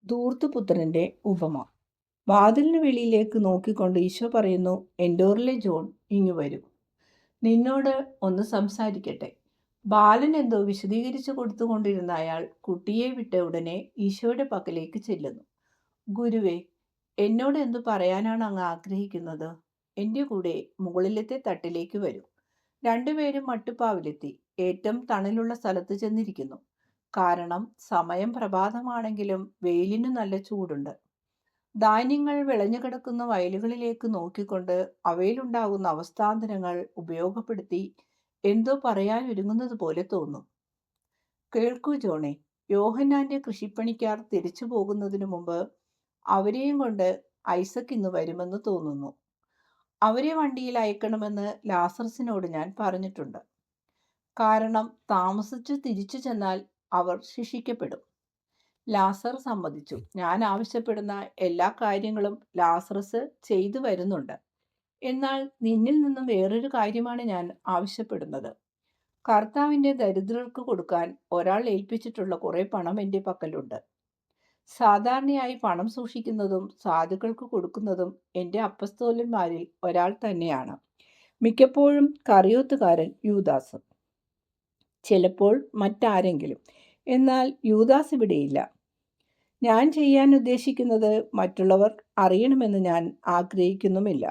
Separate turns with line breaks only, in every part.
ധൂർത്തുപുത്രന്റെ ഉപമ. വാതിലിന് വെളിയിലേക്ക് നോക്കിക്കൊണ്ട് ഈശോ പറയുന്നു, എൻഡോറിലെ ജോൺ, ഇങ്ങു വരൂ, നിന്നോട് ഒന്ന് സംസാരിക്കട്ടെ. ബാലൻ എന്തോ വിശദീകരിച്ചു കൊടുത്തുകൊണ്ടിരുന്ന അയാൾ കുട്ടിയെ വിട്ട ഉടനെ ഈശോയുടെ പക്കലേക്ക് ചെല്ലുന്നു. ഗുരുവേ, എന്നോട് എന്തു പറയാനാണ് അങ്ങ് ആഗ്രഹിക്കുന്നത്? എൻ്റെ കൂടെ മുകളിലത്തെ തട്ടിലേക്ക് വരൂ. രണ്ടുപേരും മട്ടുപ്പാവിലെത്തി ഏറ്റവും തണലുള്ള സ്ഥലത്ത് ചെന്നിരിക്കുന്നു. കാരണം സമയം പ്രഭാതമാണെങ്കിലും വെയിലിന് നല്ല ചൂടുണ്ട്. ധാന്യങ്ങൾ വിളഞ്ഞു കിടക്കുന്ന വയലുകളിലേക്ക് നോക്കിക്കൊണ്ട് അവയിലുണ്ടാകുന്ന അവസ്ഥാന്തരങ്ങൾ ഉപയോഗപ്പെടുത്തി എന്തോ പറയാൻ ഒരുങ്ങുന്നത് പോലെ തോന്നും. കേൾക്കൂ ജോണെ, യോഹന്നാന്റെ കൃഷിപ്പണിക്കാർ തിരിച്ചു പോകുന്നതിനു മുമ്പ് അവരെയും കൊണ്ട് ഐസക് ഇന്ന് വരുമെന്ന് തോന്നുന്നു. അവരെ വണ്ടിയിൽ അയക്കണമെന്ന് ലാസറസിനോട് ഞാൻ പറഞ്ഞിട്ടുണ്ട്. കാരണം താമസിച്ച് തിരിച്ചു ചെന്നാൽ അവർ ശിക്ഷിക്കപ്പെടും. ലാസർ സമ്മതിച്ചു. ഞാൻ ആവശ്യപ്പെടുന്ന എല്ലാ കാര്യങ്ങളും ലാസറസ് ചെയ്തു വരുന്നുണ്ട്. എന്നാൽ നിന്നിൽ നിന്നും വേറൊരു കാര്യമാണ് ഞാൻ ആവശ്യപ്പെടുന്നത്. കർത്താവിൻ്റെ ദരിദ്രർക്ക് കൊടുക്കാൻ ഒരാൾ ഏൽപ്പിച്ചിട്ടുള്ള കുറേ പണം എൻ്റെ പക്കലുണ്ട്. സാധാരണയായി പണം സൂക്ഷിക്കുന്നതും സാധുക്കൾക്ക് കൊടുക്കുന്നതും എൻ്റെ അപ്പസ്തോലന്മാരിൽ ഒരാൾ തന്നെയാണ്. മിക്കപ്പോഴും കറിയോത്തുകാരൻ യൂദാസ്, ചിലപ്പോൾ മറ്റാരെങ്കിലും. എന്നാൽ യൂദാസ് ഇവിടെയില്ല. ഞാൻ ചെയ്യാൻ ഉദ്ദേശിക്കുന്നത് മറ്റുള്ളവർ അറിയണമെന്ന് ഞാൻ ആഗ്രഹിക്കുന്നുമില്ല.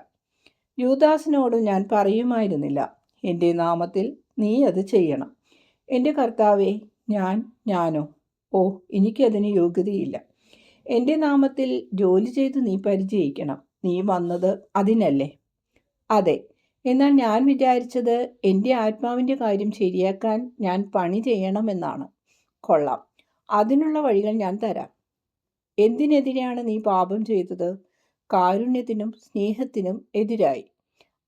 യൂദാസിനോട് ഞാൻ പറയുമായിരുന്നില്ല, എൻ്റെ നാമത്തിൽ നീ അത് ചെയ്യണം. എൻ്റെ കർത്താവേ, ഞാനോ? ഓ, എനിക്കതിന് യോഗ്യതയില്ല. എൻ്റെ നാമത്തിൽ ജോലി ചെയ്ത് നീ പരിചയിക്കണം. നീ വന്നത് അതിനല്ലേ? അതെ. എന്നാൽ ഞാൻ വിചാരിച്ചത് എൻ്റെ ആത്മാവിൻ്റെ കാര്യം ശരിയാക്കാൻ ഞാൻ പണി ചെയ്യണമെന്നാണ്. കൊള്ളാം, അതിനുള്ള വഴികൾ ഞാൻ തരാം. എന്തിനെതിരെയാണ് നീ പാപം ചെയ്തത്? കാരുണ്യത്തിനും സ്നേഹത്തിനും എതിരായി.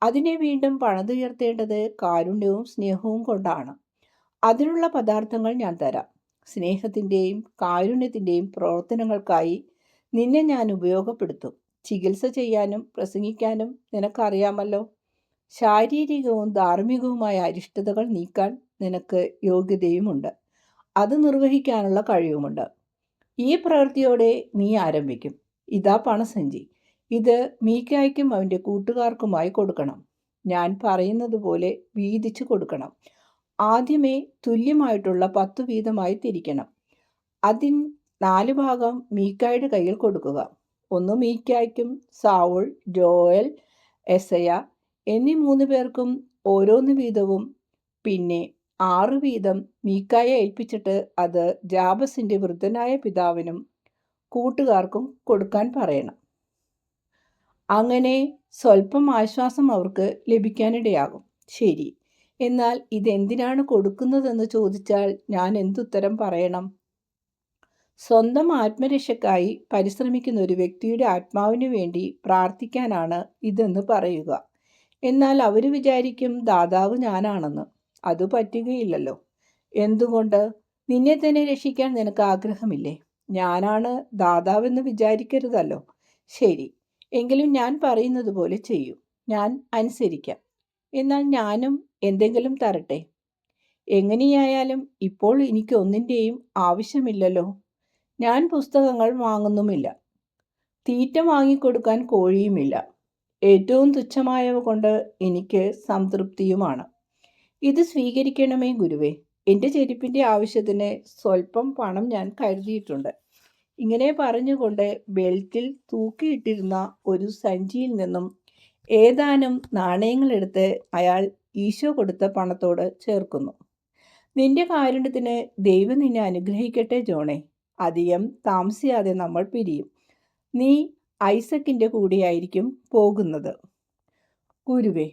അതിനെ വീണ്ടും പണിതുയർത്തേണ്ടത് കാരുണ്യവും സ്നേഹവും കൊണ്ടാണ്. അതിനുള്ള പദാർത്ഥങ്ങൾ ഞാൻ തരാം. സ്നേഹത്തിൻ്റെയും കാരുണ്യത്തിൻ്റെയും പ്രവർത്തനങ്ങൾക്കായി നിന്നെ ഞാൻ ഉപയോഗപ്പെടുത്തും. ചികിത്സ ചെയ്യാനും പ്രസംഗിക്കാനും നിനക്കറിയാമല്ലോ. ശാരീരികവും ധാർമ്മികവുമായ അരിഷ്ടതകൾ നീക്കാൻ നിനക്ക് യോഗ്യതയുമുണ്ട്. അത് നിർവഹിക്കാനുള്ള കഴിവുമുണ്ട്. ഈ പ്രവൃത്തിയോടെ നീ ആരംഭിക്കും. ഇതാ പണസഞ്ചി. ഇത് മീക്കായ്ക്കും അവൻ്റെ കൂട്ടുകാർക്കുമായി കൊടുക്കണം. ഞാൻ പറയുന്നത് പോലെ വീതിച്ചു കൊടുക്കണം. ആദ്യമേ തുല്യമായിട്ടുള്ള 10 വീതമായി തിരിക്കണം. അതിൻ 4 ഭാഗം മീക്കായുടെ കയ്യിൽ കൊടുക്കുക. ഒന്ന് മീക്കായ്ക്കും, സാവുൾ, ജോയൽ, എസയ എന്നീ 3 പേർക്കും ഓരോന്ന് വീതവും. പിന്നെ 6 വീതം മീക്കായെ ഏൽപ്പിച്ചിട്ട് അത് ജാബസിൻ്റെ വൃദ്ധനായ പിതാവിനും കൂട്ടുകാർക്കും കൊടുക്കാൻ പറയണം. അങ്ങനെ സ്വല്പം ആശ്വാസം അവർക്ക് ലഭിക്കാനിടയാകും. ശരി, എന്നാൽ ഇതെന്തിനാണ് കൊടുക്കുന്നതെന്ന് ചോദിച്ചാൽ ഞാൻ എന്തുത്തരം പറയണം? സ്വന്തം ആത്മരക്ഷയ്ക്കായി പരിശ്രമിക്കുന്ന ഒരു വ്യക്തിയുടെ ആത്മാവിനു വേണ്ടി പ്രാർത്ഥിക്കാനാണ് ഇതെന്ന് പറയുക. എന്നാൽ അവർ വിചാരിക്കും ദാതാവ് ഞാനാണെന്ന്. അത് പറ്റുകയില്ലല്ലോ. എന്തുകൊണ്ട്? നിന്നെ തന്നെ രക്ഷിക്കാൻ നിനക്ക് ആഗ്രഹമില്ലേ? ഞാനാണ് ദാതാവെന്ന് വിചാരിക്കരുതല്ലോ. ശരി, എങ്കിലും ഞാൻ പറയുന്നത് പോലെ ചെയ്യൂ. ഞാൻ അനുസരിക്കാം. എന്നാൽ ഞാനും എന്തെങ്കിലും തരട്ടെ. എങ്ങനെയായാലും ഇപ്പോൾ എനിക്ക് ഒന്നിൻ്റെയും ആവശ്യമില്ലല്ലോ. ഞാൻ പുസ്തകങ്ങൾ വാങ്ങുന്നുമില്ല. തീറ്റ വാങ്ങിക്കൊടുക്കാൻ കോഴിയുമില്ല. ഏറ്റവും തുച്ഛമായവ കൊണ്ട് എനിക്ക് സംതൃപ്തിയുമാണ്. ഇത് സ്വീകരിക്കണമേ ഗുരുവേ. എൻ്റെ ചെരുപ്പിൻ്റെ ആവശ്യത്തിന് സ്വല്പം പണം ഞാൻ കരുതിയിട്ടുണ്ട്. ഇങ്ങനെ പറഞ്ഞുകൊണ്ട് ബെൽറ്റിൽ തൂക്കിയിട്ടിരുന്ന ഒരു സഞ്ചിയിൽ നിന്നും ഏതാനും നാണയങ്ങളെടുത്ത് അയാൾ ഈശോ കൊടുത്ത പണത്തോട് ചേർക്കുന്നു. നിന്റെ കാരുണ്യത്തിന് ദൈവം നിന്നെ അനുഗ്രഹിക്കട്ടെ ജോണെ. അധികം താമസിയാതെ നമ്മൾ പിരിയും. നീ ഐസക്കിൻ്റെ കൂടെയായിരിക്കും പോകുന്നത്. ഗുരുവേ,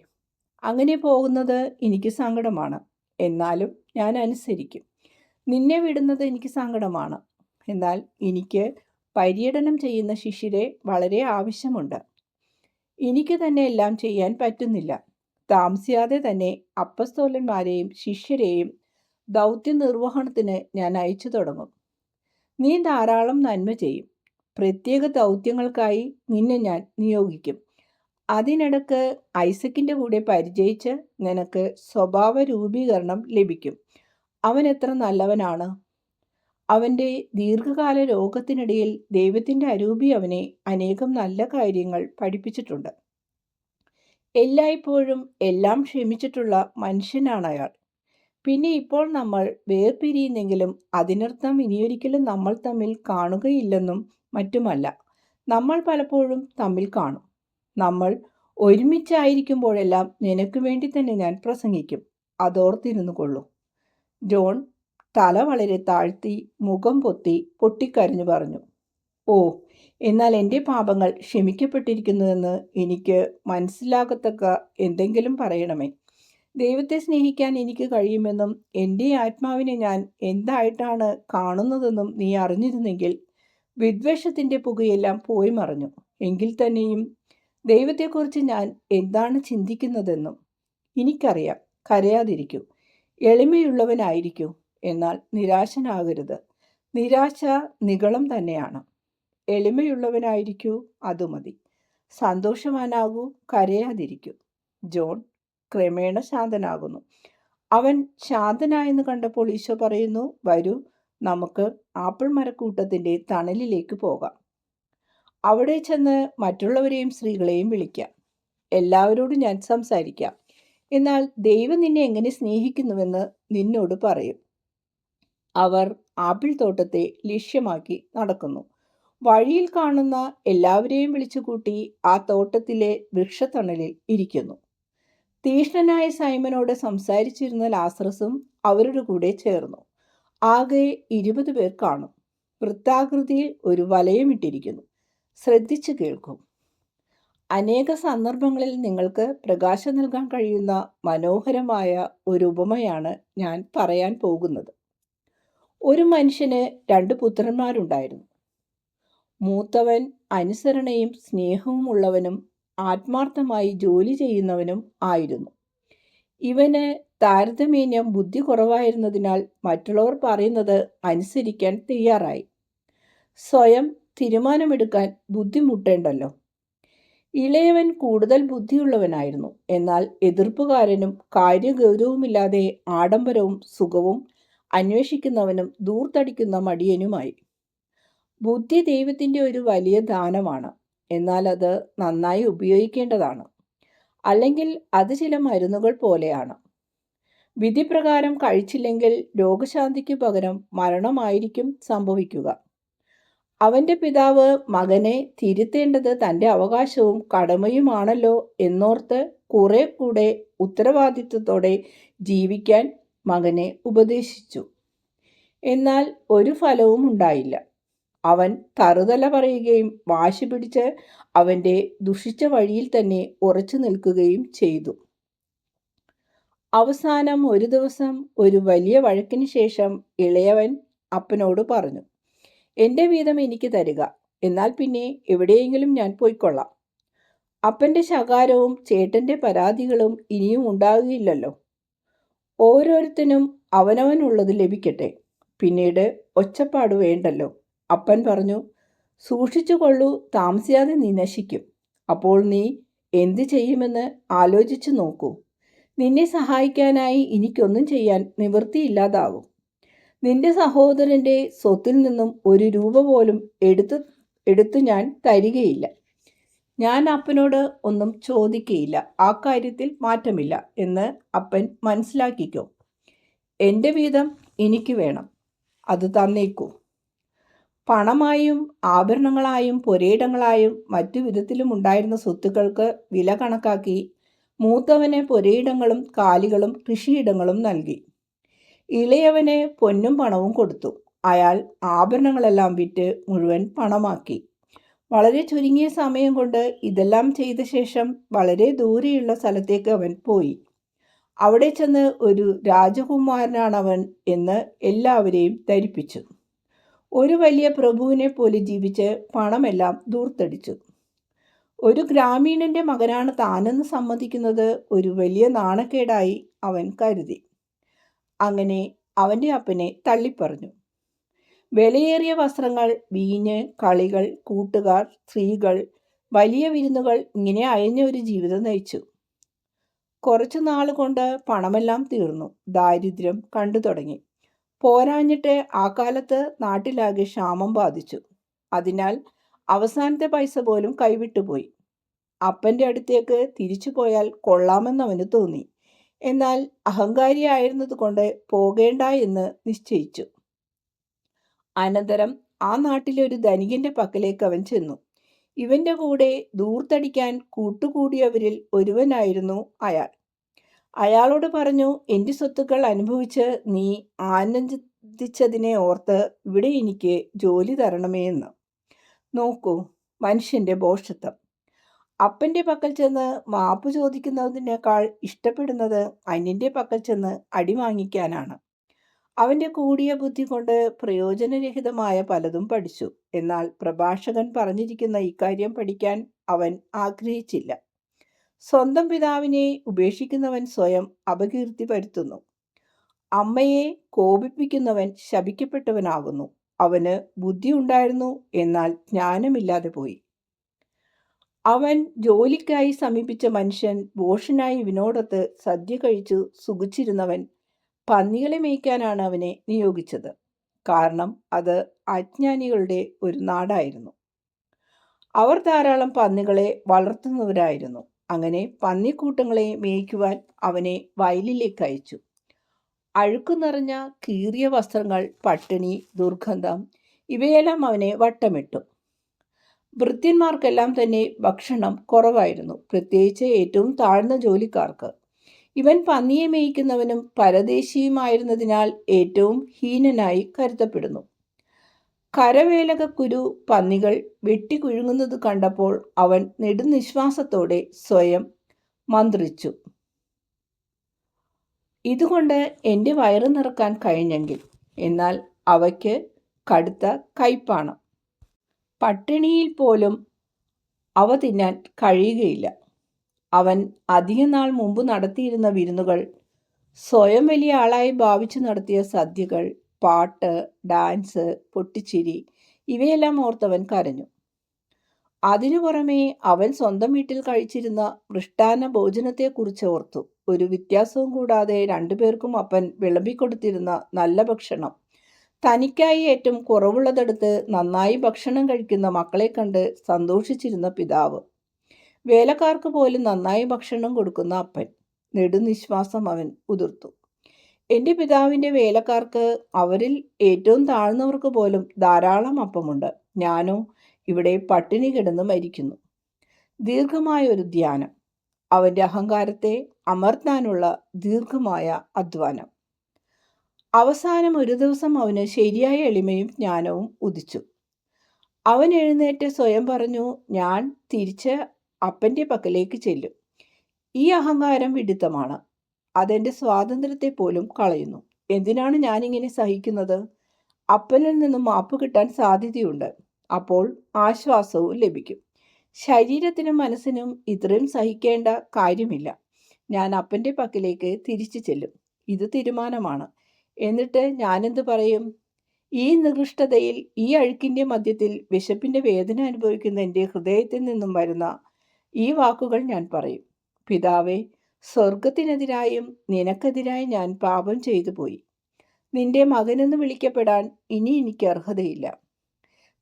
അങ്ങനെ പോകുന്നത് എനിക്ക് സങ്കടമാണ്. എന്നാലും ഞാൻ അനുസരിക്കും. നിന്നെ വിടുന്നത് എനിക്ക് സങ്കടമാണ്. എന്നാൽ എനിക്ക് പര്യടനം ചെയ്യുന്ന ശിഷ്യരെ വളരെ ആവശ്യമുണ്ട്. എനിക്ക് തന്നെ എല്ലാം ചെയ്യാൻ പറ്റുന്നില്ല. താമസിയാതെ തന്നെ അപ്പസ്തോലന്മാരെയും ശിഷ്യരെയും ദൗത്യ നിർവഹണത്തിന് ഞാൻ അയച്ചു തുടങ്ങും. നീ ധാരാളം നന്മ ചെയ്യും. പ്രത്യേക ദൗത്യങ്ങൾക്കായി നിന്നെ ഞാൻ നിയോഗിക്കും. അതിനിടക്ക് ഐസക്കിൻ്റെ കൂടെ പരിചയിച്ച് നിനക്ക് സ്വഭാവ രൂപീകരണം ലഭിക്കും. അവൻ എത്ര നല്ലവനാണ്! അവൻ്റെ ദീർഘകാല രോഗത്തിനിടയിൽ ദൈവത്തിൻ്റെ അരൂപി അവനെ അനേകം നല്ല കാര്യങ്ങൾ പഠിപ്പിച്ചിട്ടുണ്ട്. എല്ലായ്പ്പോഴും എല്ലാം ക്ഷമിച്ചിട്ടുള്ള മനുഷ്യനാണ് അയാൾ. പിന്നെ ഇപ്പോൾ നമ്മൾ വേർപിരിയുന്നെങ്കിലും അതിനർത്ഥം ഇനിയൊരിക്കലും നമ്മൾ തമ്മിൽ കാണുകയില്ലെന്നും മറ്റുമല്ല. നമ്മൾ പലപ്പോഴും തമ്മിൽ കാണും. നമ്മൾ ഒരുമിച്ചായിരിക്കുമ്പോഴെല്ലാം നിനക്ക് വേണ്ടി തന്നെ ഞാൻ പ്രസംഗിക്കും. അതോർത്തിരുന്നു കൊള്ളൂ. ജോൺ തല വളരെ താഴ്ത്തി മുഖം പൊത്തി പൊട്ടിക്കരഞ്ഞു പറഞ്ഞു, ഓ, എന്നാൽ എൻ്റെ പാപങ്ങൾ ക്ഷമിക്കപ്പെട്ടിരിക്കുന്നുവെന്ന് എനിക്ക് മനസ്സിലാകത്തക്ക എന്തെങ്കിലും പറയണമേ. ദൈവത്തെ സ്നേഹിക്കാൻ എനിക്ക് കഴിയുമെന്നും എൻ്റെ ആത്മാവിനെ ഞാൻ എന്തായിട്ടാണ് കാണുന്നതെന്നും നീ അറിഞ്ഞിരുന്നെങ്കിൽ വിദ്വേഷത്തിൻ്റെ പുകയെല്ലാം പോയി മറഞ്ഞു. എങ്കിൽ തന്നെയും ദൈവത്തെക്കുറിച്ച് ഞാൻ എന്താണ് ചിന്തിക്കുന്നതെന്നും എനിക്കറിയാം. കരയാതിരിക്കൂ, എളിമയുള്ളവനായിരിക്കൂ, എന്നാൽ നിരാശനാകരുത്. നിരാശ നിഗളം തന്നെയാണ്. എളിമയുള്ളവനായിരിക്കൂ, അതു മതി. സന്തോഷവാനാകൂ, കരയാതിരിക്കൂ. ജോൺ ക്രമേണ ശാന്തനാകുന്നു. അവൻ ശാന്തനായെന്ന് കണ്ടപ്പോൾ ഈശോ പറയുന്നു, വരൂ, നമുക്ക് ആപ്പിൾ മരക്കൂട്ടത്തിൻ്റെ തണലിലേക്ക് പോകാം. അവിടെ ചെന്ന് മറ്റുള്ളവരെയും സ്ത്രീകളെയും വിളിക്കാം. എല്ലാവരോടും ഞാൻ സംസാരിക്കാം. എന്നാൽ ദൈവം നിന്നെ എങ്ങനെ സ്നേഹിക്കുന്നുവെന്ന് നിന്നോട് പറയും. അവർ ആപ്പിൾ തോട്ടത്തെ ലക്ഷ്യമാക്കി നടക്കുന്നു. വഴിയിൽ കാണുന്ന എല്ലാവരെയും വിളിച്ചുകൂട്ടി ആ തോട്ടത്തിലെ വൃക്ഷത്തണലിൽ ഇരിക്കുന്നു. തീഷ്ണനായ സൈമനോട് സംസാരിച്ചിരുന്ന ലാസറസും അവരുടെ കൂടെ ചേർന്നു. ആകെ 20 പേർ കാണും. വൃത്താകൃതിയിൽ ഒരു വലയമിട്ടിരിക്കുന്നു. ശ്രദ്ധിച്ചു കേൾക്കും. അനേക സന്ദർഭങ്ങളിൽ നിങ്ങൾക്ക് പ്രകാശം നൽകാൻ കഴിയുന്ന മനോഹരമായ ഒരു ഉപമയാണ് ഞാൻ പറയാൻ പോകുന്നത്. ഒരു മനുഷ്യന് 2 പുത്രന്മാരുണ്ടായിരുന്നു. മൂത്തവൻ അനുസരണയും സ്നേഹവും ഉള്ളവനും ആത്മാർത്ഥമായി ജോലി ചെയ്യുന്നവനും ആയിരുന്നു. ഇവന് താരതമ്യേന ബുദ്ധി കുറവായിരുന്നതിനാൽ മറ്റുള്ളവർ പറയുന്നത് അനുസരിക്കാൻ തയ്യാറായി. സ്വയം തീരുമാനമെടുക്കാൻ ബുദ്ധിമുട്ടേണ്ടല്ലോ. ഇളയവൻ കൂടുതൽ ബുദ്ധിയുള്ളവനായിരുന്നു. എന്നാൽ എതിർപ്പുകാരനും കാര്യഗൗരവമില്ലാതെ ആഡംബരവും സുഖവും അന്വേഷിക്കുന്നവനും ദൂർത്തടിക്കുന്ന മടിയനുമായി. ബുദ്ധി ദൈവത്തിൻ്റെ ഒരു വലിയ ദാനമാണ്. എന്നാൽ അത് നന്നായി ഉപയോഗിക്കേണ്ടതാണ്. അല്ലെങ്കിൽ അത് ചില മരുന്നുകൾ പോലെയാണ്. വിധിപ്രകാരം കഴിച്ചില്ലെങ്കിൽ രോഗശാന്തിക്ക് പകരം മരണമായിരിക്കും സംഭവിക്കുക. അവൻ്റെ പിതാവ് മകനെ തിരുത്തേണ്ടത് തൻ്റെ അവകാശവും കടമയുമാണല്ലോ എന്നോർത്ത് കുറെ കൂടെ ഉത്തരവാദിത്വത്തോടെ ജീവിക്കാൻ മകനെ ഉപദേശിച്ചു. എന്നാൽ ഒരു ഫലവും ഉണ്ടായില്ല. അവൻ തറുതല പറയുകയും വാശി പിടിച്ച് അവൻ്റെ ദുഷിച്ച വഴിയിൽ തന്നെ ഉറച്ചു നിൽക്കുകയും ചെയ്തു. അവസാനം ഒരു ദിവസം ഒരു വലിയ വഴക്കിന് ശേഷം ഇളയവൻ അപ്പനോട് പറഞ്ഞു, എൻ്റെ വീതം എനിക്ക് തരിക, എന്നാൽ പിന്നെ എവിടെയെങ്കിലും ഞാൻ പോയിക്കൊള്ളാം. അപ്പൻ്റെ ശകാരവും ചേട്ടൻ്റെ പരാതികളും ഇനിയും ഉണ്ടാകുകയില്ലല്ലോ. ഓരോരുത്തനും അവനവനുള്ളത് ലഭിക്കട്ടെ, പിന്നീട് ഒച്ചപ്പാട് വേണ്ടല്ലോ. അപ്പൻ പറഞ്ഞു, സൂക്ഷിച്ചു കൊള്ളൂ, താമസിയാതെ നീ നശിക്കും. അപ്പോൾ നീ എന്ത് ചെയ്യുമെന്ന് ആലോചിച്ചു നോക്കൂ. നിന്നെ സഹായിക്കാനായി എനിക്കൊന്നും ചെയ്യാൻ നിവൃത്തിയില്ലാതാവും. നിന്റെ സഹോദരൻ്റെ സ്വത്തിൽ നിന്നും ഒരു രൂപ പോലും എടുത്തു ഞാൻ തരികയില്ല. ഞാൻ അപ്പനോട് ഒന്നും ചോദിക്കയില്ല. ആ കാര്യത്തിൽ മാറ്റമില്ല എന്ന് അപ്പൻ മനസ്സിലാക്കിക്കോ. എൻ്റെ വീതം എനിക്ക് വേണം, അത് തന്നേക്കൂ. പണമായും ആഭരണങ്ങളായും പുരയിടങ്ങളായും മറ്റു വിധത്തിലും ഉണ്ടായിരുന്ന സ്വത്തുക്കൾക്ക് വില കണക്കാക്കി മൂത്തവന് പുരയിടങ്ങളും കാലികളും കൃഷിയിടങ്ങളും നൽകി. ഇളയവന് പൊന്നും പണവും കൊടുത്തു. അയാൾ ആഭരണങ്ങളെല്ലാം വിറ്റ് മുഴുവൻ പണമാക്കി. വളരെ ചുരുങ്ങിയ സമയം കൊണ്ട് ഇതെല്ലാം ചെയ്ത ശേഷം വളരെ ദൂരെയുള്ള സ്ഥലത്തേക്ക് അവൻ പോയി. അവിടെ ചെന്ന് ഒരു രാജകുമാരനാണവൻ എന്ന് എല്ലാവരെയും ധരിപ്പിച്ചു. ഒരു വലിയ പ്രഭുവിനെ പോലെ ജീവിച്ച് പണമെല്ലാം ദൂർത്തടിച്ചു. ഒരു ഗ്രാമീണൻ്റെ മകനാണ് താനെന്ന് സമ്മതിക്കുന്നത് ഒരു വലിയ നാണക്കേടായി അവൻ കരുതി. അങ്ങനെ അവൻ്റെ അപ്പനെ തള്ളിപ്പറഞ്ഞു. വിലയേറിയ വസ്ത്രങ്ങൾ, വീഞ്ഞ്, കളികൾ, കൂട്ടുകാർ, സ്ത്രീകൾ, വലിയ വിരുന്നുകൾ, ഇങ്ങനെ അയഞ്ഞ ഒരു ജീവിതം നയിച്ചു. കുറച്ചു നാൾ കൊണ്ട് പണമെല്ലാം തീർന്നു. ദാരിദ്ര്യം കണ്ടു തുടങ്ങി. പോരാഞ്ഞിട്ട് ആ കാലത്ത് നാട്ടിലാകെ ക്ഷാമം ബാധിച്ചു. അതിനാൽ അവസാനത്തെ പൈസ പോലും കൈവിട്ടുപോയി. അപ്പൻ്റെ അടുത്തേക്ക് തിരിച്ചു പോയാൽ കൊള്ളാമെന്നവന് തോന്നി. എന്നാൽ അഹങ്കാരിയായിരുന്നതുകൊണ്ട് പോകേണ്ട എന്ന് നിശ്ചയിച്ചു. അനന്തരം ആ നാട്ടിലെ ഒരു ധനികന്റെ പക്കലേക്ക് അവൻ ചെന്നു. ഇവന്റെ കൂടെ ധൂർത്തടിക്കാൻ കൂട്ടുകൂടിയവരിൽ ഒരുവനായിരുന്നു അയാൾ. അയാളോട് പറഞ്ഞു, എൻ്റെ സ്വത്തുക്കൾ അനുഭവിച്ച് നീ ആനന്ദിച്ചതിനെ ഓർത്ത് ഇവിടെ എനിക്ക് ജോലി തരണമേ എന്ന്. നോക്കൂ, മനുഷ്യൻ്റെ ഭോഷത്വം. അപ്പൻ്റെ പക്കൽ ചെന്ന് മാപ്പ് ചോദിക്കുന്നതിനേക്കാൾ ഇഷ്ടപ്പെടുന്നത് അന്യൻ്റെ പക്കൽ ചെന്ന് അടി വാങ്ങിക്കാനാണ്. അവൻ്റെ കൂടിയ ബുദ്ധി കൊണ്ട് പ്രയോജനരഹിതമായ പലതും പഠിച്ചു. എന്നാൽ പ്രഭാഷകൻ പറഞ്ഞിരിക്കുന്ന ഇക്കാര്യം പഠിക്കാൻ അവൻ ആഗ്രഹിച്ചില്ല. സ്വന്തം പിതാവിനെ ഉപേക്ഷിക്കുന്നവൻ സ്വയം അപകീർത്തി വരുത്തുന്നു. അമ്മയെ കോപിപ്പിക്കുന്നവൻ ശപിക്കപ്പെട്ടവനാകുന്നു. അവന് ബുദ്ധി ഉണ്ടായിരുന്നു, എന്നാൽ ജ്ഞാനമില്ലാതെ പോയി. അവൻ ജോലിക്കായി സമീപിച്ച മനുഷ്യൻ ഭോഷനായി ഇവനോടൊത്ത് സദ്യ കഴിച്ചു സുഖിച്ചിരുന്നവൻ പന്നികളെ മേയ്ക്കാനാണ് അവനെ നിയോഗിച്ചത്. കാരണം അത് അജ്ഞാനികളുടെ ഒരു നാടായിരുന്നു. അവർ ധാരാളം പന്നികളെ വളർത്തുന്നവരായിരുന്നു. അങ്ങനെ പന്നിക്കൂട്ടങ്ങളെ മേയ്ക്കുവാൻ അവനെ വയലിലേക്ക് അയച്ചു. അഴുക്കു നിറഞ്ഞ കീറിയ വസ്ത്രങ്ങൾ, പട്ടിണി, ദുർഗന്ധം ഇവയെല്ലാം അവനെ വട്ടമിട്ടു. ഭൃത്യന്മാർക്കെല്ലാം തന്നെ ഭക്ഷണം കുറവായിരുന്നു, പ്രത്യേകിച്ച് ഏറ്റവും താഴ്ന്ന ജോലിക്കാർക്ക്. ഇവൻ പന്നിയെ മേയ്ക്കുന്നവനും പരദേശിയുമായിരുന്നതിനാൽ ഏറ്റവും ഹീനനായി കരുതപ്പെടുന്നു. കരവേലകക്കുരു പന്നികൾ വെട്ടിക്കുഴുങ്ങുന്നത് കണ്ടപ്പോൾ അവൻ നെടുനിശ്വാസത്തോടെ സ്വയം മന്ത്രിച്ചു, ഇതുകൊണ്ട് എൻ്റെ വയറ് നിറക്കാൻ കഴിഞ്ഞെങ്കിൽ. എന്നാൽ അവയ്ക്ക് കടുത്ത കയ്പാണ്. പട്ടിണിയിൽ പോലും അവ തിന്നാൻ കഴിയുകയില്ല. അവൻ അധികനാൾ മുമ്പ് നടത്തിയിരുന്ന വിരുന്നുകൾ, സ്വയം വലിയ ആളായി ഭാവിച്ചു നടത്തിയ സദ്യകൾ, പാട്ട്, ഡാൻസ്, പൊട്ടിച്ചിരി ഇവയെല്ലാം ഓർത്തവൻ കരഞ്ഞു. അതിനു പുറമെ അവൻ സ്വന്തം വീട്ടിൽ കഴിച്ചിരുന്ന മൃഷ്ടാന്ന ഭോജനത്തെക്കുറിച്ച് ഓർത്തു. ഒരു വ്യത്യാസവും കൂടാതെ രണ്ടുപേർക്കും അപ്പൻ വിളമ്പിക്കൊടുത്തിരുന്ന നല്ല ഭക്ഷണം, തനിക്കായി ഏറ്റവും കുറവുള്ളതെടുത്ത് നന്നായി ഭക്ഷണം കഴിക്കുന്ന മക്കളെ കണ്ട് സന്തോഷിച്ചിരുന്ന പിതാവ്, വേലക്കാർക്ക് പോലും നന്നായി ഭക്ഷണം കൊടുക്കുന്ന അപ്പൻ. നെടുനിശ്വാസം അവൻ ഉതിർത്തു. എൻ്റെ പിതാവിൻ്റെ വേലക്കാർക്ക്, അവരിൽ ഏറ്റവും താഴ്ന്നവർക്ക് പോലും ധാരാളം അപ്പമുണ്ട്. ഞാനോ ഇവിടെ പട്ടിണി കിടന്ന് മരിക്കുന്നു. ദീർഘമായ ഒരു ധ്യാനം, അവൻ്റെ അഹങ്കാരത്തെ അമർത്താനുള്ള ദീർഘമായ അധ്വാനം. അവസാനം ഒരു ദിവസം അവന് ശരിയായ എളിമയും ജ്ഞാനവും ഉദിച്ചു. അവൻ എഴുന്നേറ്റ് സ്വയം പറഞ്ഞു, ഞാൻ തിരിച്ച് അപ്പൻ്റെ പക്കലേക്ക് ചെല്ലും. ഈ അഹങ്കാരം വിഡിത്തമാണ്. അതെൻ്റെ സ്വാതന്ത്ര്യത്തെ പോലും കളയുന്നു. എന്തിനാണ് ഞാനിങ്ങനെ സഹിക്കുന്നത്? അപ്പനിൽ നിന്നും മാപ്പ് കിട്ടാൻ സാധ്യതയുണ്ട്. അപ്പോൾ ആശ്വാസവും ലഭിക്കും. ശരീരത്തിനും മനസ്സിനും ഇത്രയും സഹിക്കേണ്ട കാര്യമില്ല. ഞാൻ അപ്പൻ്റെ പക്കലേക്ക് തിരിച്ചു ചെല്ലും. ഇത് തീരുമാനമാണ്. എന്നിട്ട് ഞാനെന്ത് പറയും? ഈ നികൃഷ്ടതയിൽ, ഈ അഴുക്കിൻ്റെ മധ്യത്തിൽ വിശപ്പിൻ്റെ വേദന അനുഭവിക്കുന്ന എൻ്റെ ഹൃദയത്തിൽ നിന്നും വരുന്ന ഈ വാക്കുകൾ ഞാൻ പറയും. പിതാവേ, സ്വർഗത്തിനെതിരായും നിനക്കെതിരായി ഞാൻ പാപം ചെയ്തു പോയി. നിന്റെ മകനെന്ന് വിളിക്കപ്പെടാൻ ഇനി എനിക്ക് അർഹതയില്ല.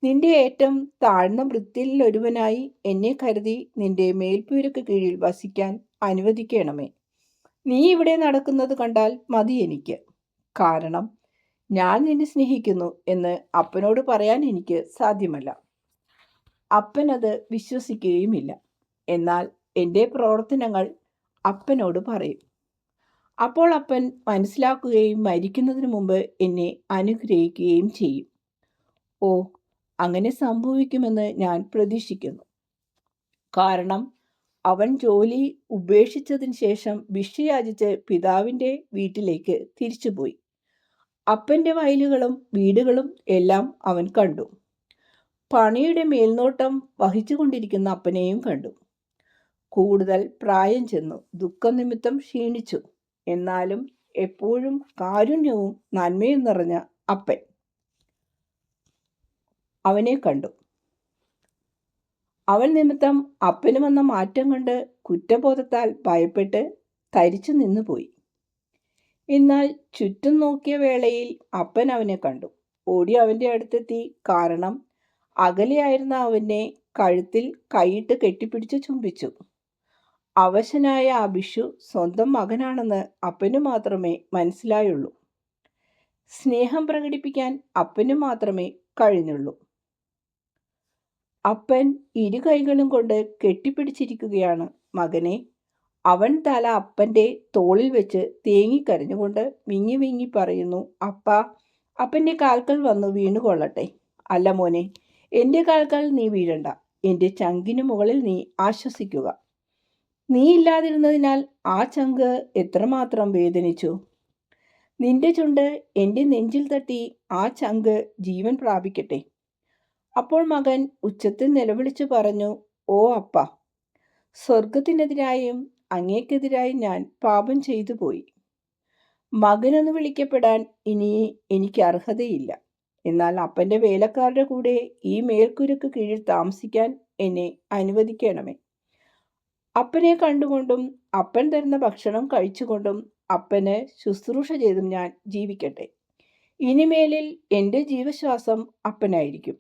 നിന്റെ ഏറ്റവും താഴ്ന്ന വൃത്തിയിലൊരുവനായി എന്നെ കരുതി നിന്റെ മേൽപ്പൂരക്ക് കീഴിൽ വസിക്കാൻ അനുവദിക്കണമേ. നീ ഇവിടെ നടക്കുന്നത് കണ്ടാൽ മതി എനിക്ക്. കാരണം ഞാൻ നിന്നെ സ്നേഹിക്കുന്നു എന്ന് അപ്പനോട് പറയാൻ എനിക്ക് സാധ്യമല്ല. അപ്പനത് വിശ്വസിക്കുകയുമില്ല. എന്നാൽ എൻ്റെ പ്രവർത്തനങ്ങൾ അപ്പനോട് പറയും. അപ്പോൾ അപ്പൻ മനസ്സിലാക്കുകയും മരിക്കുന്നതിന് മുമ്പ് എന്നെ അനുഗ്രഹിക്കുകയും ചെയ്യും. ഓ, അങ്ങനെ സംഭവിക്കുമെന്ന് ഞാൻ പ്രതീക്ഷിക്കുന്നു. കാരണം അവൻ ജോലി ഉപേക്ഷിച്ചതിന് ശേഷം ഭിക്ഷ യാചിച്ച് പിതാവിൻ്റെ വീട്ടിലേക്ക് തിരിച്ചുപോയി. അപ്പൻ്റെ വയലുകളും വീടുകളും എല്ലാം അവൻ കണ്ടു. പണിയുടെ മേൽനോട്ടം വഹിച്ചുകൊണ്ടിരിക്കുന്ന അപ്പനെയും കണ്ടു. കൂടുതൽ പ്രായം ചെന്നു, ദുഃഖനിമിത്തം ക്ഷീണിച്ചു. എന്നാലും എപ്പോഴും കാരുണ്യവും നന്മയും നിറഞ്ഞ അപ്പൻ അവനെ കണ്ടു. അവൻ നിമിത്തം അപ്പന് വന്ന മാറ്റം കണ്ട് കുറ്റബോധത്താൽ ഭയപ്പെട്ട് തരിച്ചു നിന്നുപോയി. എന്നാൽ ചുറ്റും നോക്കിയ വേളയിൽ അപ്പൻ അവനെ കണ്ടു. ഓടി അവൻ്റെ അടുത്തെത്തി. കാരണം അകലെയായിരുന്ന അവനെ കഴുത്തിൽ കൈയിട്ട് കെട്ടിപ്പിടിച്ച് ചുംബിച്ചു. അവശനായ ആ ബിഷു സ്വന്തം മകനാണെന്ന് അപ്പനു മാത്രമേ മനസ്സിലായുള്ളൂ. സ്നേഹം പ്രകടിപ്പിക്കാൻ അപ്പനു മാത്രമേ കഴിഞ്ഞുള്ളൂ. അപ്പൻ ഇരു കൈകളും കൊണ്ട് കെട്ടിപ്പിടിച്ചിരിക്കുകയാണ് മകനെ. അവൻ തല അപ്പൻ്റെ തോളിൽ വെച്ച് തേങ്ങിക്കരഞ്ഞുകൊണ്ട് വിങ്ങി വിങ്ങി പറയുന്നു, അപ്പാ, അപ്പൻ്റെ കാൽക്കൽ വന്നു വീണുകൊള്ളട്ടെ. അല്ല മോനെ, എൻ്റെ കാൽക്കൽ നീ വീഴണ്ട. എൻ്റെ ചങ്കിനു മുകളിൽ നീ ആശ്വസിക്കുക. നീ ഇല്ലാതിരുന്നതിനാൽ ആ ചങ്ക് എത്രമാത്രം വേദനിച്ചു. നിന്റെ ചുണ്ട് എൻ്റെ നെഞ്ചിൽ തട്ടി ആ ചങ്ക് ജീവൻ പ്രാപിക്കട്ടെ. അപ്പോൾ മകൻ ഉച്ചത്തിൽ നിലവിളിച്ചു പറഞ്ഞു, ഓ അപ്പ, സ്വർഗത്തിനെതിരായും അങ്ങേക്കെതിരായും ഞാൻ പാപം ചെയ്തു പോയി. മകനെന്ന് വിളിക്കപ്പെടാൻ ഇനി എനിക്ക് അർഹതയില്ല. എന്നാൽ അപ്പൻ്റെ വേലക്കാരുടെ കൂടെ ഈ മേൽക്കുരക്ക് കീഴിൽ താമസിക്കാൻ എന്നെ അനുവദിക്കണമേ. അപ്പനെ കണ്ടുകൊണ്ടും അപ്പൻ തരുന്ന ഭക്ഷണം കഴിച്ചുകൊണ്ടും അപ്പന് ശുശ്രൂഷ ചെയ്തും ഞാൻ ജീവിക്കട്ടെ. ഇനിമേലിൽ എൻ്റെ ജീവശ്വാസം അപ്പനായിരിക്കും.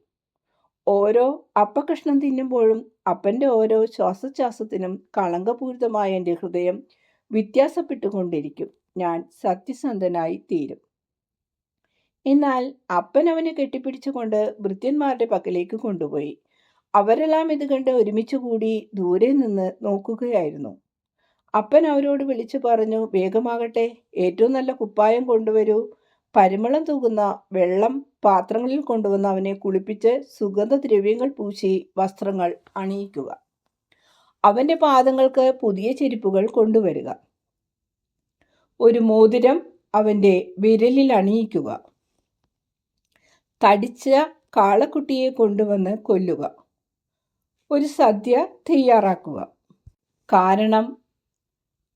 ഓരോ അപ്പകഷ്ണം തിന്നുമ്പോഴും അപ്പൻ്റെ ഓരോ ശ്വാസോച്ഛ്വാസത്തിനും കളങ്കപൂരിതമായ എൻ്റെ ഹൃദയം വ്യത്യാസപ്പെട്ടുകൊണ്ടിരിക്കും. ഞാൻ സത്യസന്ധനായി തീരും. എന്നാൽ അപ്പൻ അവനെ കെട്ടിപ്പിടിച്ചുകൊണ്ട് ഭൃത്യന്മാരുടെ പക്കലേക്ക് കൊണ്ടുപോയി. അവരെല്ലാം ഇത് കണ്ട് ഒരുമിച്ച് കൂടി ദൂരെ നിന്ന് നോക്കുകയായിരുന്നു. അപ്പൻ അവരോട് വിളിച്ചു പറഞ്ഞു, വേഗമാകട്ടെ, ഏറ്റവും നല്ല കുപ്പായം കൊണ്ടുവരൂ. പരിമളം തൂകുന്ന വെള്ളം പാത്രങ്ങളിൽ കൊണ്ടുവന്ന് അവനെ കുളിപ്പിച്ച് സുഗന്ധദ്രവ്യങ്ങൾ പൂശി വസ്ത്രങ്ങൾ അണിയിക്കുക. അവൻ്റെ പാദങ്ങൾക്ക് പുതിയ ചെരുപ്പുകൾ കൊണ്ടുവരിക. ഒരു മോതിരം അവൻ്റെ വിരലിൽ അണിയിക്കുക. തടിച്ച കാളക്കുട്ടിയെ കൊണ്ടുവന്ന് കൊല്ലുക. ഒരു സദ്യ തയ്യാറാക്കുക. കാരണം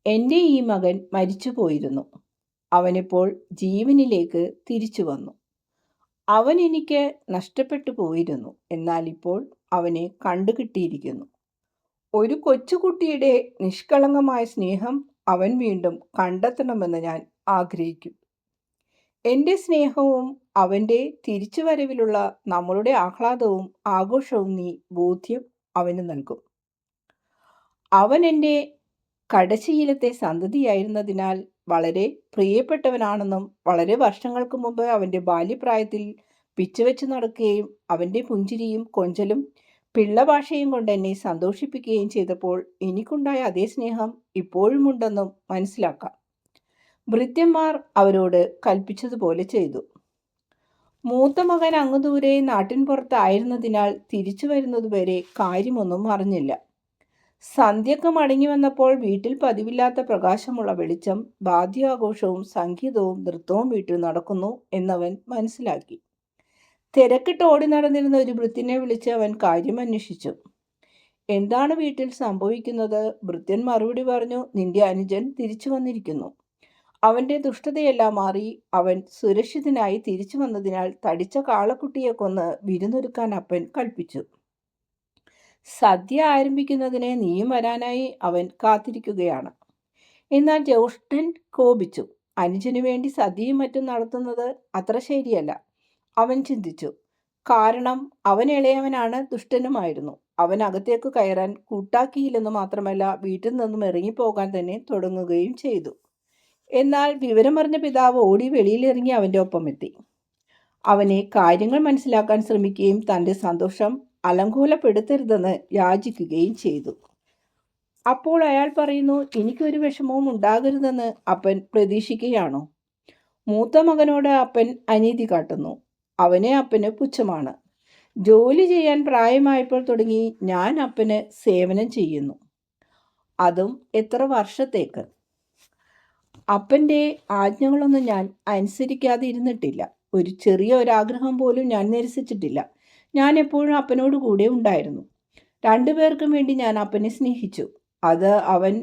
എൻ്റെ ഈ മകൻ മരിച്ചു പോയിരുന്നു. അവനിപ്പോൾ ജീവനിലേക്ക് തിരിച്ചു വന്നു. അവൻ എനിക്ക് നഷ്ടപ്പെട്ടു പോയിരുന്നു. എന്നാൽ ഇപ്പോൾ അവനെ കണ്ടുകിട്ടിയിരിക്കുന്നു. ഒരു കൊച്ചുകുട്ടിയുടെ നിഷ്കളങ്കമായ സ്നേഹം അവൻ വീണ്ടും കണ്ടെത്തണമെന്ന് ഞാൻ ആഗ്രഹിക്കും. എൻ്റെ സ്നേഹവും അവൻ്റെ തിരിച്ചുവരവിലുള്ള നമ്മളുടെ ആഹ്ലാദവും ആഘോഷവും നീ ബോധ്യം അവന് നൽകും. അവൻ എൻ്റെ കടശീലത്തെ സന്തതിയായിരുന്നതിനാൽ വളരെ പ്രിയപ്പെട്ടവനാണെന്നും വളരെ വർഷങ്ങൾക്ക് മുമ്പ് അവൻ്റെ ബാല്യപ്രായത്തിൽ പിച്ചുവെച്ച് നടക്കുകയും അവൻ്റെ പുഞ്ചിരിയും കൊഞ്ചലും പിള്ളഭാഷയും കൊണ്ട് എന്നെ സന്തോഷിപ്പിക്കുകയും ചെയ്തപ്പോൾ എനിക്കുണ്ടായ അതേ സ്നേഹം ഇപ്പോഴുമുണ്ടെന്നും മനസ്സിലാക്കാം. ഭൃത്യന്മാർ അവരോട് കൽപ്പിച്ചതുപോലെ ചെയ്തു. മൂത്ത മകൻ അങ്ങ് ദൂരെ നാട്ടിൻ പുറത്തായിരുന്നതിനാൽ തിരിച്ചു വരുന്നതുവരെ കാര്യമൊന്നും അറിഞ്ഞില്ല. സന്ധ്യക്ക് മടങ്ങി വന്നപ്പോൾ വീട്ടിൽ പതിവില്ലാത്ത പ്രകാശമുള്ള വെളിച്ചം, വാദ്യാഘോഷവും സംഗീതവും നൃത്തവും വീട്ടിൽ നടക്കുന്നു എന്നവൻ മനസ്സിലാക്കി. തിരക്കിട്ട് ഓടി നടന്നിരുന്ന ഒരു ഭൃത്യനെ വിളിച്ച് അവൻ കാര്യം അന്വേഷിച്ചു. എന്താണ് വീട്ടിൽ സംഭവിക്കുന്നത്? ഭൃത്യൻ മറുപടി പറഞ്ഞു, നിന്റെ അനുജൻ തിരിച്ചു വന്നിരിക്കുന്നു. അവൻ്റെ ദുഷ്ടതയെല്ലാം മാറി അവൻ സുരക്ഷിതനായി തിരിച്ചു വന്നതിനാൽ തടിച്ച കാളക്കുട്ടിയെ കൊന്ന് വിരുന്നൊരുക്കാൻ അപ്പൻ കൽപ്പിച്ചു. സദ്യ ആരംഭിക്കുന്നതിന് നീയും വരാനായി അവൻ കാത്തിരിക്കുകയാണ്. എന്നാൽ ജ്യേഷ്ഠൻ കോപിച്ചു. അനുജനു വേണ്ടി സദ്യയും മറ്റും നടത്തുന്നത് അത്ര ശരിയല്ല, അവൻ ചിന്തിച്ചു. കാരണം അവൻ ഇളയവനാണ്, ദുഷ്ടനുമായിരുന്നു. അവൻ അകത്തേക്ക് കയറാൻ കൂട്ടാക്കിയില്ലെന്ന് മാത്രമല്ല, വീട്ടിൽ നിന്നും ഇറങ്ങിപ്പോകാൻ തന്നെ തുടങ്ങുകയും ചെയ്തു. എന്നാൽ വിവരമറിഞ്ഞ പിതാവ് ഓടി വെളിയിലിറങ്ങി അവൻ്റെ ഒപ്പം എത്തി. അവനെ കാര്യങ്ങൾ മനസ്സിലാക്കാൻ ശ്രമിക്കുകയും തൻ്റെ സന്തോഷം അലങ്കോലപ്പെടുത്തരുതെന്ന് യാചിക്കുകയും ചെയ്തു. അപ്പോൾ അയാൾ പറയുന്നു, എനിക്കൊരു വിഷമവും ഉണ്ടാകരുതെന്ന് അപ്പൻ പ്രതീക്ഷിക്കുകയാണോ? മൂത്ത മകനോട് അപ്പൻ അനീതി കാട്ടുന്നു. അവനെ അപ്പന് പുച്ഛമാണ്. ജോലി ചെയ്യാൻ പ്രായമായപ്പോൾ തുടങ്ങി ഞാൻ അപ്പന് സേവനം ചെയ്യുന്നു, അതും എത്ര വർഷത്തേക്ക്. അപ്പൻ്റെ ആജ്ഞകളൊന്നും ഞാൻ അനുസരിക്കാതെ ഇരുന്നിട്ടില്ല. ഒരു ചെറിയ ഒരാഗ്രഹം പോലും ഞാൻ നിരസിച്ചിട്ടില്ല. ഞാൻ എപ്പോഴും അപ്പനോട് കൂടെ ഉണ്ടായിരുന്നു. രണ്ടുപേർക്കും വേണ്ടി ഞാൻ അപ്പനെ സ്നേഹിച്ചു. അത് അവൻ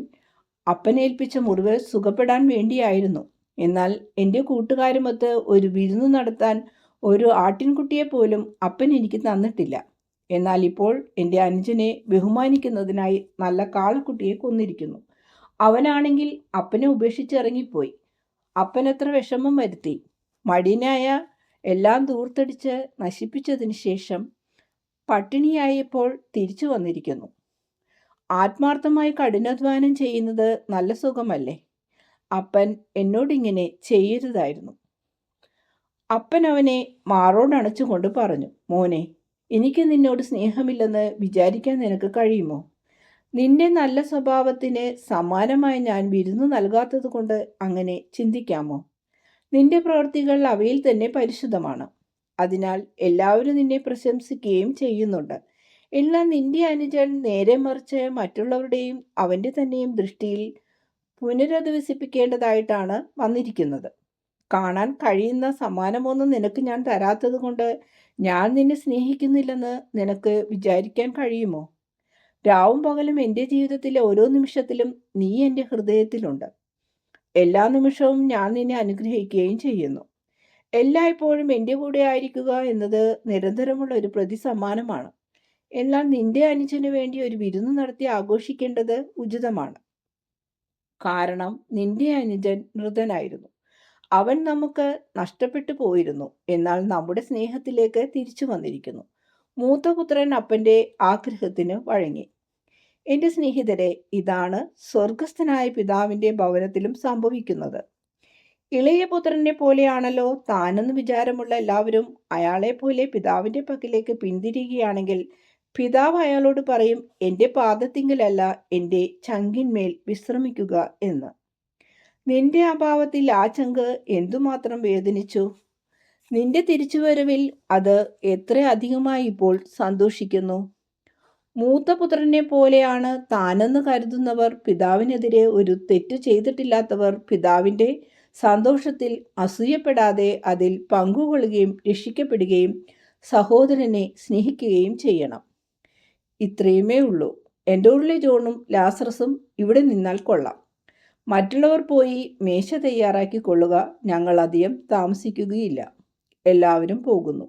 അപ്പനേൽപ്പിച്ച മുറിവ് സുഖപ്പെടാൻ വേണ്ടിയായിരുന്നു. എന്നാൽ എൻ്റെ കൂട്ടുകാരുമൊത്ത് ഒരു വിരുന്ന് നടത്താൻ ഒരു ആട്ടിൻകുട്ടിയെപ്പോലും അപ്പൻ എനിക്ക് തന്നിട്ടില്ല. എന്നാൽ ഇപ്പോൾ എൻ്റെ അനുജനെ ബഹുമാനിക്കുന്നതിനായി നല്ല കാളക്കുട്ടിയെ കൊന്നിരിക്കുന്നു. അവനാണെങ്കിൽ അപ്പനെ ഉപേക്ഷിച്ചിറങ്ങിപ്പോയി. അപ്പനെത്ര വിഷമം വരുത്തി. മടിയനായ എല്ലാം ധൂർത്തടിച്ച് നശിപ്പിച്ചതിന് ശേഷം പട്ടിണിയായപ്പോൾ തിരിച്ചു വന്നിരിക്കുന്നു. ആത്മാർത്ഥമായി കഠിനാധ്വാനം ചെയ്യുന്നത് നല്ല സുഖമല്ലേ? അപ്പൻ എന്നോടിങ്ങനെ ചെയ്യരുതായിരുന്നു. അപ്പൻ അവനെ മാറോടണച്ചുകൊണ്ട് പറഞ്ഞു, മോനെ, എനിക്ക് നിന്നോട് സ്നേഹമില്ലെന്ന് വിചാരിക്കാൻ നിനക്ക് കഴിയുമോ? നിന്റെ നല്ല സ്വഭാവത്തിന് സമാനമായി ഞാൻ വിരുന്നു നൽകാത്തത് കൊണ്ട് അങ്ങനെ ചിന്തിക്കാമോ? നിന്റെ പ്രവൃത്തികൾ അവയിൽ തന്നെ പരിശുദ്ധമാണ്. അതിനാൽ എല്ലാവരും നിന്നെ പ്രശംസിക്കുകയും ചെയ്യുന്നുണ്ട്. എന്നാൽ നിന്റെ അനുജൻ നേരെ മറിച്ച് മറ്റുള്ളവരുടെയും അവൻ്റെ തന്നെയും ദൃഷ്ടിയിൽ പുനരധിവസിപ്പിക്കേണ്ടതായിട്ടാണ് വന്നിരിക്കുന്നത്. കാണാൻ കഴിയുന്ന സമ്മാനമൊന്നും നിനക്ക് ഞാൻ തരാത്തത് കൊണ്ട് ഞാൻ നിന്നെ സ്നേഹിക്കുന്നില്ലെന്ന് നിനക്ക് വിചാരിക്കാൻ കഴിയുമോ? രാവും പകലും എൻ്റെ ജീവിതത്തിലെ ഓരോ നിമിഷത്തിലും നീ എൻ്റെ ഹൃദയത്തിലുണ്ട്. എല്ലാ നിമിഷവും ഞാൻ നിന്നെ അനുഗ്രഹിക്കുകയും ചെയ്യുന്നു. എല്ലായ്പ്പോഴും എൻ്റെ കൂടെ ആയിരിക്കുക എന്നത് നിരന്തരമുള്ള ഒരു പ്രതിസമ്മാനമാണ്. എന്നാൽ നിന്റെ അനുജന് വേണ്ടി ഒരു വിരുന്ന് നടത്തി ആഘോഷിക്കേണ്ടത് ഉചിതമാണ്. കാരണം നിന്റെ അനുജൻ മൃതനായിരുന്നു. അവൻ നമുക്ക് നഷ്ടപ്പെട്ടു പോയിരുന്നു. എന്നാൽ നമ്മുടെ സ്നേഹത്തിലേക്ക് തിരിച്ചു വന്നിരിക്കുന്നു. മൂത്തപുത്രൻ അപ്പൻ്റെ ആഗ്രഹത്തിന് വഴങ്ങി. എൻ്റെ സ്നേഹിതരെ, ഇതാണ് സ്വർഗസ്ഥനായ പിതാവിൻ്റെ ഭവനത്തിലും സംഭവിക്കുന്നത്. ഇളയ പുത്രനെ പോലെയാണല്ലോ താനെന്ന് വിചാരമുള്ള എല്ലാവരും അയാളെപ്പോലെ പിതാവിൻ്റെ പക്കലേക്ക് പിന്തിരിയുകയാണെങ്കിൽ പിതാവ് അയാളോട് പറയും, എൻ്റെ പാദത്തിങ്കലല്ല എൻ്റെ ചങ്കിന്മേൽ വിശ്രമിക്കുക എന്ന്. നിന്റെ അഭാവത്തിൽ ആ ചങ്ക് എന്തുമാത്രം വേദനിച്ചു. നിന്റെ തിരിച്ചുവരവിൽ അത് എത്ര അധികമായി ഇപ്പോൾ സന്തോഷിക്കുന്നു. മൂത്തപുത്രനെ പോലെയാണ് താനെന്ന് കരുതുന്നവർ, പിതാവിനെതിരെ ഒരു തെറ്റ് ചെയ്തിട്ടില്ലാത്തവർ, പിതാവിൻ്റെ സന്തോഷത്തിൽ അസൂയപ്പെടാതെ അതിൽ പങ്കുകൊള്ളുകയും രക്ഷിക്കപ്പെടുകയും സഹോദരനെ സ്നേഹിക്കുകയും ചെയ്യണം. ഇത്രയുമേ ഉള്ളൂ. എൻ്റെ ഉള്ളിൽ ജോണും ലാസറസും ഇവിടെ നിന്നാൽ കൊള്ളാം. മറ്റുള്ളവർ പോയി മേശ തയ്യാറാക്കി കൊള്ളുക. ഞങ്ങൾ അധികം താമസിക്കുകയില്ല. എല്ലാവരും പോകുന്നു.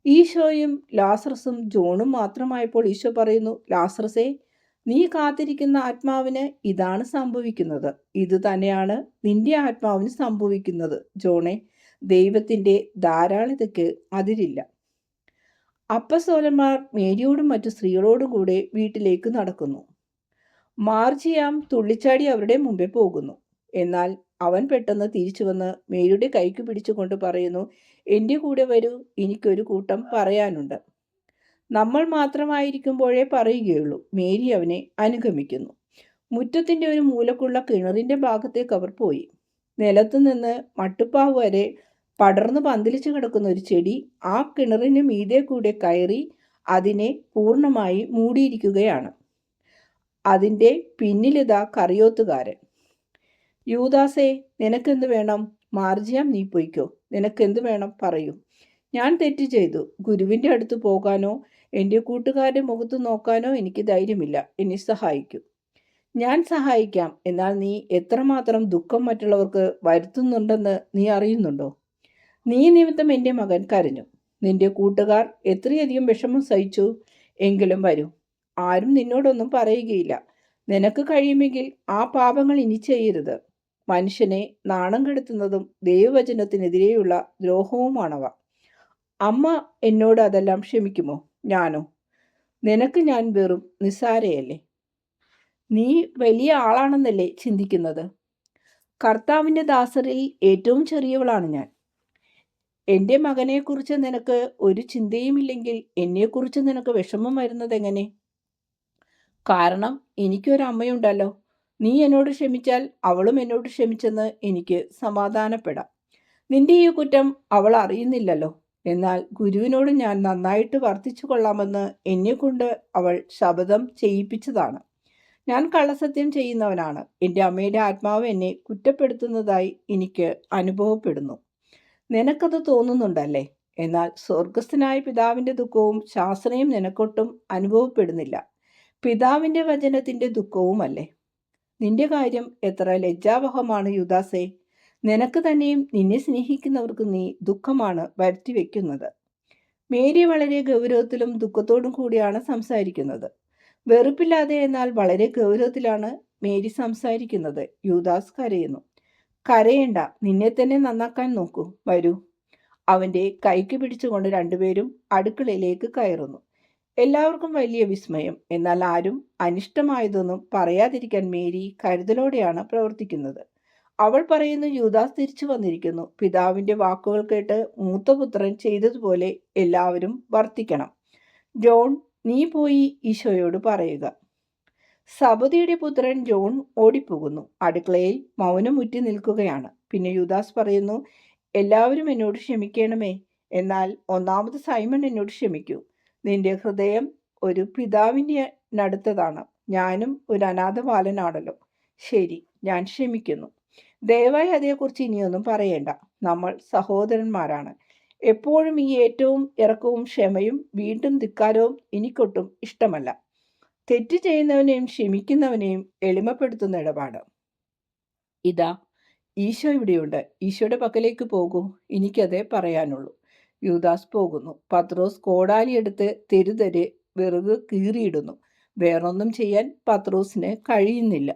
ഈശോയും ലാസറസും ജോണും മാത്രമായപ്പോൾ ഈശോ പറയുന്നു, ലാസറസേ, നീ കാത്തിരിക്കുന്ന ആത്മാവിന് ഇതാണ് സംഭവിക്കുന്നത്. ഇത് തന്നെയാണ് നിന്റെ ആത്മാവിന് സംഭവിക്കുന്നത്. ജോണെ, ദൈവത്തിൻ്റെ ധാരാളിതയ്ക്ക് അതിരില്ല. അപ്പസ്തോലന്മാർ മേരിയോടും മറ്റു സ്ത്രീകളോടും കൂടെ വീട്ടിലേക്ക് നടക്കുന്നു. മാർജിയാം തുള്ളിച്ചാടി അവരുടെ മുമ്പേ പോകുന്നു. എന്നാൽ അവൻ പെട്ടെന്ന് തിരിച്ചു വന്ന് മേരിയുടെ കൈക്ക് പിടിച്ചുകൊണ്ട് പറയുന്നു, എൻ്റെ കൂടെ വരൂ, എനിക്കൊരു കൂട്ടം പറയാനുണ്ട്. നമ്മൾ മാത്രമായിരിക്കുമ്പോഴേ പറയുകയുള്ളൂ. മേരി അവനെ അനുഗമിക്കുന്നു. മുറ്റത്തിൻ്റെ ഒരു മൂലക്കുള്ള കിണറിൻ്റെ ഭാഗത്തേക്ക് അവർ പോയി. നിലത്തുനിന്ന് മട്ടുപ്പാവ് വരെ പടർന്ന് പന്തലിച്ച് കിടക്കുന്ന ഒരു ചെടി ആ കിണറിന് മീതെ കൂടെ കയറി അതിനെ പൂർണ്ണമായി മൂടിയിരിക്കുകയാണ്. അതിൻ്റെ പിന്നിലിതാ കറിയോത്തുകാരൻ. യൂദാസേ, നിനക്കെന്ത് വേണം? മാർജിയാം, നീ പൊയ്ക്കോ. നിനക്കെന്ത് വേണം പറയൂ. ഞാൻ തെറ്റ് ചെയ്തു. ഗുരുവിൻ്റെ അടുത്ത് പോകാനോ എൻ്റെ കൂട്ടുകാരുടെ മുഖത്ത് നോക്കാനോ എനിക്ക് ധൈര്യമില്ല. എന്നെ സഹായിക്കൂ. ഞാൻ സഹായിക്കാം. എന്നാൽ നീ എത്രമാത്രം ദുഃഖം മറ്റുള്ളവർക്ക് വരുത്തുന്നുണ്ടെന്ന് നീ അറിയുന്നുണ്ടോ? നീ നിമിത്തം എൻ്റെ മകൻ കരഞ്ഞു. നിന്റെ കൂട്ടുകാർ എത്രയധികം വിഷമം സഹിച്ചു. എങ്കിലും വരൂ, ആരും നിന്നോടൊന്നും പറയുകയില്ല. നിനക്ക് കഴിയുമെങ്കിൽ ആ പാപങ്ങൾ ഇനി ചെയ്യരുത്. മനുഷ്യനെ നാണം കെടുത്തുന്നതും ദൈവവചനത്തിനെതിരെയുള്ള ദ്രോഹവുമാണവ. അമ്മ എന്നോട് അതെല്ലാം ക്ഷമിക്കുമോ? ഞാനോ? നിനക്ക് ഞാൻ വെറും നിസ്സാരയല്ലേ? നീ വലിയ ആളാണെന്നല്ലേ ചിന്തിക്കുന്നത്? കർത്താവിൻ്റെ ദാസരിൽ ഏറ്റവും ചെറിയവളാണ് ഞാൻ. എൻ്റെ മകനെക്കുറിച്ച് നിനക്ക് ഒരു ചിന്തയുമില്ലെങ്കിൽ എന്നെക്കുറിച്ച് നിനക്ക് വിഷമം വരുന്നത് എങ്ങനെ? കാരണം എനിക്കൊരമ്മയുണ്ടല്ലോ. നീ എന്നോട് ക്ഷമിച്ചാൽ അവളും എന്നോട് ക്ഷമിച്ചെന്ന് എനിക്ക് സമാധാനപ്പെടാം. നിന്റെ ഈ കുറ്റം അവൾ അറിയുന്നില്ലല്ലോ. എന്നാൽ ഗുരുവിനോട് ഞാൻ നന്നായിട്ട് വർത്തിച്ചു കൊള്ളാമെന്ന് എന്നെക്കൊണ്ട് അവൾ ശപഥം ചെയ്യിപ്പിച്ചതാണ്. ഞാൻ കള്ളസത്യം ചെയ്യുന്നവനാണ്. എൻ്റെ അമ്മയുടെ ആത്മാവ് എന്നെ കുറ്റപ്പെടുത്തുന്നതായി എനിക്ക് അനുഭവപ്പെടുന്നു. നിനക്കത് തോന്നുന്നുണ്ടല്ലേ? എന്നാൽ സ്വർഗസ്ഥനായ പിതാവിൻ്റെ ദുഃഖവും ശാസനയും നിനക്കൊട്ടും അനുഭവപ്പെടുന്നില്ല. പിതാവിൻ്റെ വചനത്തിൻ്റെ ദുഃഖവുമല്ലേ? നിന്റെ കാര്യം എത്ര ലജ്ജാവഹമാണ് യൂദാസേ. നിനക്ക് തന്നെയും നിന്നെ സ്നേഹിക്കുന്നവർക്ക് നീ ദുഃഖമാണ് വരുത്തി വയ്ക്കുന്നത്. മേരി വളരെ ഗൗരവത്തിലും ദുഃഖത്തോടും കൂടിയാണ് സംസാരിക്കുന്നത്. വെറുപ്പില്ലാതെ എന്നാൽ വളരെ ഗൗരവത്തിലാണ് മേരി സംസാരിക്കുന്നത്. യൂദാസ് കരയുന്നു. കരയേണ്ട, നിന്നെ തന്നെ നന്നാക്കാൻ നോക്കൂ, വരൂ. അവൻ്റെ കൈക്ക് പിടിച്ചുകൊണ്ട് രണ്ടുപേരും അടുക്കളയിലേക്ക് കയറുന്നു. എല്ലാവർക്കും വലിയ വിസ്മയം. എന്നാൽ ആരും അനിഷ്ടമായതൊന്നും പറയാതിരിക്കാൻ മേരി കരുതലോടെയാണ് പ്രവർത്തിക്കുന്നത്. അവൾ പറയുന്നു, യൂദാസ് തിരിച്ചു വന്നിരിക്കുന്നു. പിതാവിൻ്റെ വാക്കുകൾ കേട്ട് മൂത്തപുത്രൻ ചെയ്തതുപോലെ എല്ലാവരും വർത്തിക്കണം. ജോൺ, നീ പോയി ഈശോയോട് പറയുക. സബദിയുടെ പുത്രൻ ജോൺ ഓടിപ്പോകുന്നു. അടുക്കളയിൽ മൗനമുറ്റി നിൽക്കുകയാണ്. പിന്നെ യൂദാസ് പറയുന്നു, എല്ലാവരും എന്നോട് ക്ഷമിക്കണമേ, എന്നാൽ ഒന്നാമത് സൈമൺ എന്നോട് ക്ഷമിക്കൂ. നിന്റെ ഹൃദയം ഒരു പിതാവിൻ്റെ നടുത്തതാണ്. ഞാനും ഒരു അനാഥ ബാലനാണല്ലോ. ശരി, ഞാൻ ക്ഷമിക്കുന്നു. ദയവായി അതേക്കുറിച്ച് ഇനിയൊന്നും പറയേണ്ട. നമ്മൾ സഹോദരന്മാരാണ്. എപ്പോഴും ഈ ഏറ്റവും ഇറക്കവും ക്ഷമയും വീണ്ടും ധിക്കാരവും എനിക്കൊട്ടും ഇഷ്ടമല്ല. തെറ്റ് ചെയ്യുന്നവനെയും ക്ഷമിക്കുന്നവനെയും എളിമപ്പെടുത്തുന്ന ഇടപാട്. ഇതാ, ഈശോ ഇവിടെയുണ്ട്. ഈശോയുടെ പക്കലേക്ക് പോകൂ. എനിക്കതേ പറയാനുള്ളൂ. യൂദാസ് പോകുന്നു. പത്രോസ് കോടാലിയെടുത്ത് തെരുതെരെ വിറക് കീറിയിടുന്നു. വേറൊന്നും ചെയ്യാൻ പത്രോസിന് കഴിയുന്നില്ല.